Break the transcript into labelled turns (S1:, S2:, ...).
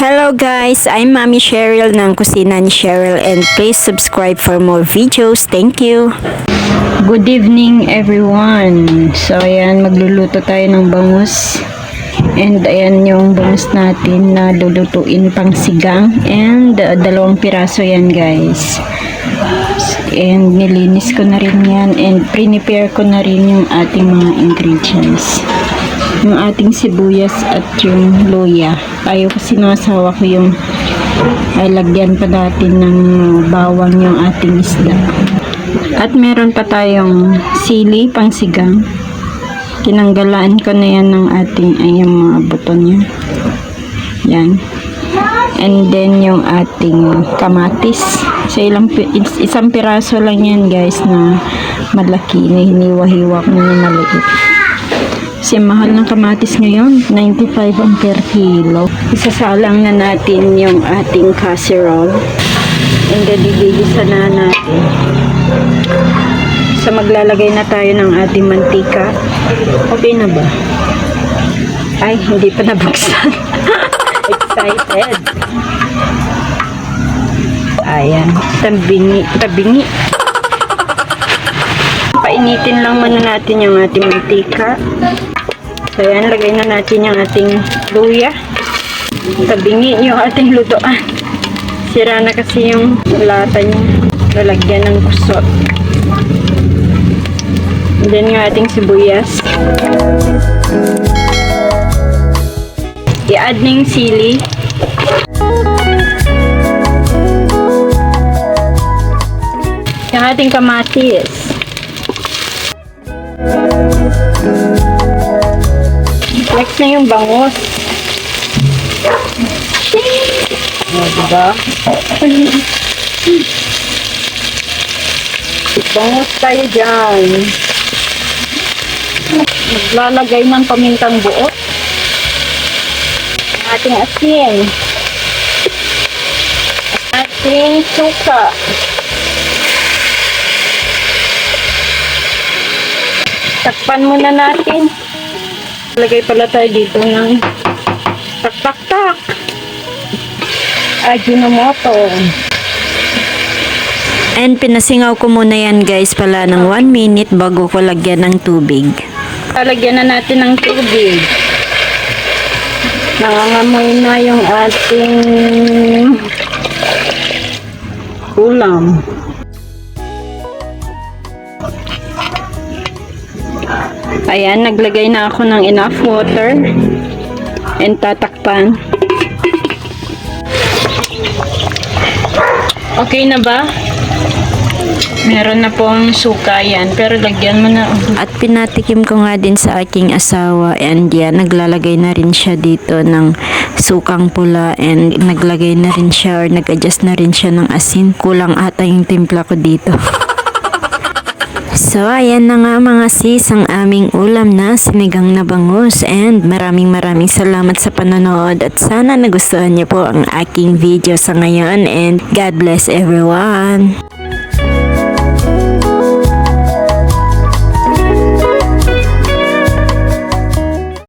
S1: Hello guys, I'm Mommy Cheryl ng Kusina ni Cheryl and please subscribe for more videos. Thank you. Good evening everyone. So ayan, magluluto tayo ng bangus. And ayan yung bangus natin na lulutuin pang sigang. And 2 piraso yan guys. And nilinis ko na rin yan and prepare ko na rin yung ating mga ingredients. Yung ating sibuyas at yung luya. Ayaw kasi nasawa ko yung lagyan pa natin ng bawang yung ating isda. At meron pa tayong sili pang sigang. Tinanggalaan ko na yan ng ating mga buto niya. Yan. And then yung ating kamatis. So isang piraso lang yan guys na malaki na hiniwa-hiwa ko na maliit. Kasi mahal ng kamatis ngayon, 95 ang per kilo. Isasalang na natin yung ating casserole. And then igigisa na natin. So maglalagay na tayo ng ating mantika. Okay na ba? Ay, hindi pa nabuksan. Excited. Ayan, tabingi. Painitin lang muna natin yung ating mantika. So ayan, lagay na natin yung ating luya. Tabingi yung ating lutoan. Sira na kasi yung lata niya. Lalagyan ng kusot. And then yung ating sibuyas. I-add na yung sili. Yung ating kamatis. Next na yung bangus. Diba? Bangus tayo dyan. Maglalagay ng pamintang buo. Ating asin. Ating suka. Takpan muna natin. Lagay pala tayo dito ng tak. Ajinomoto. And pinasingaw ko muna yan guys pala ng 1 minute bago ko lagyan ng tubig. Lagyan na natin ng tubig. Nangangamoy na yung ating ulam. Ayan, naglagay na ako ng enough water and tatakpan. Okay na ba? Meron na pong suka yan, pero lagyan mo na. At pinatikim ko nga din sa aking asawa and yan, naglalagay na rin siya dito ng sukang pula and naglagay na rin siya or nag-adjust na rin siya ng asin. Kulang ata yung timpla ko dito. So, ayan na nga mga sis ang aming ulam na sinigang na bangus and maraming salamat sa panonood at sana nagustuhan niyo po ang aking video sa ngayon and God bless everyone.